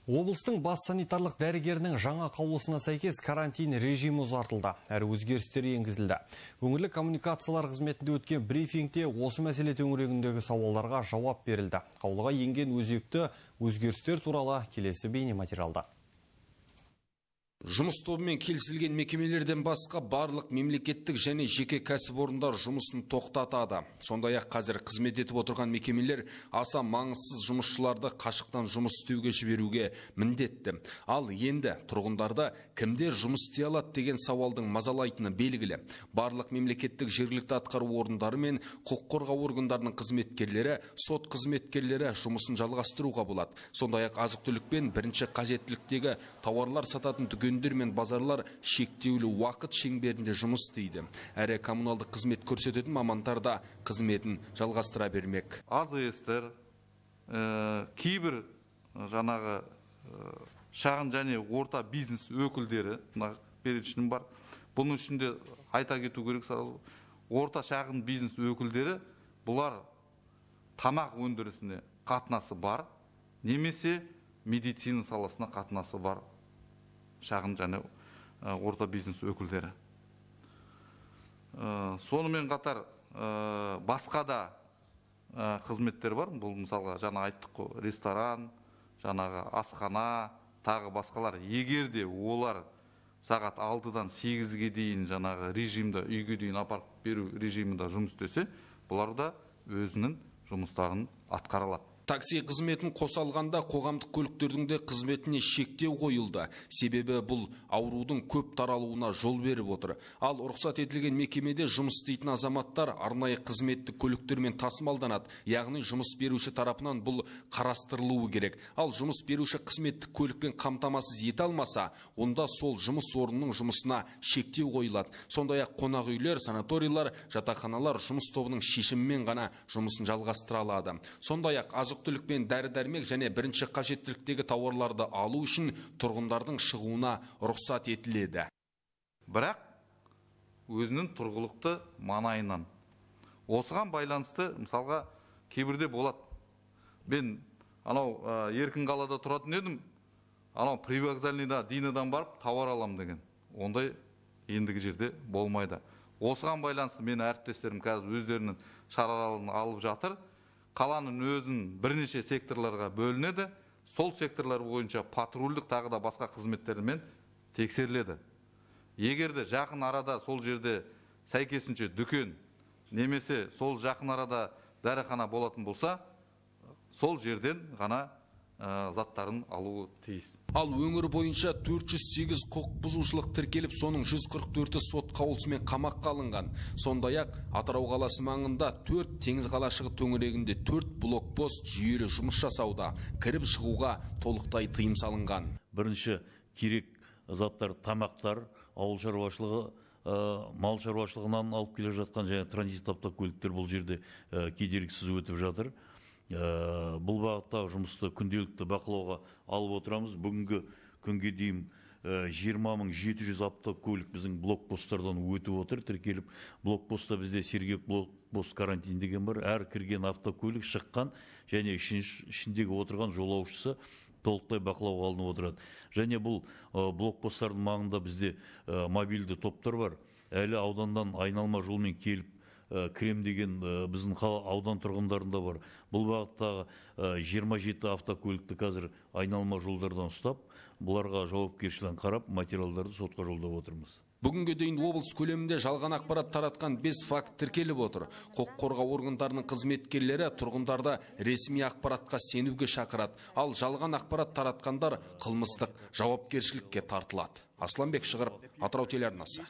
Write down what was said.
Облыстың бас санитарлық дәрігерінің жаңа қаулысына сәйкес карантин режимі ұзартылды, әрі өзгерістер енгізілді. Өңірлік коммуникациялар қызметінде өткен брифингте осы мәселе төңірегіндегі сауалдарға жауап берілді. Қаулыға енген өзекті өзгерістер туралы келесі бейнематериалда. Жұмыс тобымен келісілген мекемелерден басқа барлық мемлекеттік және жеке кәсіпорындар жұмысын тоқтатады. Сондай-ақ қазір қызмет етіп отырған мекемелер аса маңызсыз жұмысшыларды қашықтан жұмыс істеуге жіберуге міндетті. Ал енді тұрғындарды кімдер жұмыс істей алады деген сауалдың мазалайтыны белгілі. Барлық мемлекеттік жергілікті атқару орындары мен құқық қорғау органдарының қызметкерлері, сот қызметкерлері жұмысын жалғастыруға болады. Сондай-ақ азық-түлік пен бірінші қажеттіліктегі тауарлар сататын дүкендер мен базарлар шектеулі уақыт шеңберінде жұмыс істейді. Әрі коммуналдық қызмет көрсететін мамандар да қызметін жалғастыра бермек. АЗС-тер, кейбір жаңағы шағын және орта бизнес өкілдері перечнім бар. Бұның ішінде айта кету керек, орта шағын бизнес өкілдері бұлар тамақ өндірісіне қатынасы бар, немесе медицина саласына қатынасы бар шағын және орта бизнес өкілдері. Сонымен қатар басқа да қызметтер бар. Бұл мысалға жаңа айттық қой, ресторан, жаңағы асхана, тағы басқалар. Егер де олар сағат 6-дан 8-ге дейін жаңағы режимді, үйге дейін апарып беру режимінде жұмыс істесе, бұлар да өзінің жұмыстарын атқара алады. Такси қызметін қоса алғанда қоғамдық көліктердің де қызметіне шектеу қойылды. Себебі бұл аурудың көп таралуына жол беріп отыр. Ал рұқсат етілген мекемеде жұмыс істейтін азаматтар арнайы қызметтік көліктермен тасымалданады. Яғни жұмыс беруші тарапынан бұл қарастырылуы керек. Ал жұмыс беруші қызметтік көлікпен қамтамасыз ете алмаса, онда сол жұмыс орнының жұмысына шектеу қойылады. Сондай-ақ қонақ үйлер, санаторийлар, жатақханалар жұмыс тобының шешімімен ғана жұмысын жалғастыра алады. Сондай-ақ азық-түлік пен дәрі-дәрмек және бірінші қажеттіліктегі тауарларды алу үшін тұрғындардың шығуына рұқсат етіледі. Бірақ өзінің тұрғылықты маңайынан. Осыған байланысты, мысалға, кейбірде болады. Мен еркін қалада тұратын едім, привокзальныйда Динадан барып тауар алам деген. Ондай ендігі жерде болмайды. Осыған байланысты мен әріптестерім қазір өздерінің шараларын алып жатыр. Қаланың өзін бірнеше секторларға бөлінеді. Сол секторлар бойынша патрульдік тағы да басқа қызметтермен тексеріледі. Егер де жақын арада сол жерде сәйкесінше дүкен немесе сол жақын арада дәріхана болатын болса, сол жерден ғана заттарын алуы тиіс. Ал өңір бойынша 408 құқық бұзушылық тіркеліп, соның 144-і сот қаулысымен қамаққа алынған. Сондай-ақ Атырау қаласы маңында 4 теңіз қалашығы төңірегінде 4 блокпост жүйелі жұмыс жасауда. Кіріп шығуға толықтай тыйым салынған. Бірінші керек заттар, тамақтар, ауыл шаруашылығы, мал шаруашылығынан алып келе жатқан және транзит автокөліктер бұл жерде кедергісіз өтіп жатыр. Бұл бағытта жұмысты күнделікті бақылауға алып отырамыз. Бүгінгі күнге дейін 20.700 автокөлік біздің блокпосттардан өтіп отыр, тіркеліп. Блокпостта бізде Сергек блокпост карантин деген бар. Әр кірген автокөлік шыққан және ішіндегі отырған жолаушысы толықтай бақылауға алынып отырады. Және бұл блокпосттардың маңында бізде мобильді топтар бар. Әлі аудандан айналма жолмен келіп крем деген біздің аудан тұрғындарында бар. Бұл бағыттағы 27 автокөлікті қазір айналма жолдардан ұстап, бұларға жауапкершілігін қарап, материалдарды сотқа жолдап отырмыз. Бүгінге дейін облыс көлемінде жалған ақпарат таратқан 5 факт тіркеліп отыр. Құқық қорғау органдарының қызметкерлері тұрғындарды ресми ақпаратқа сенуге шақырады. Ал жалған ақпарат таратқандар қылмыстық жауапкершілікке тартылады. Асланбек Шығырып, Атырау телеарнасы.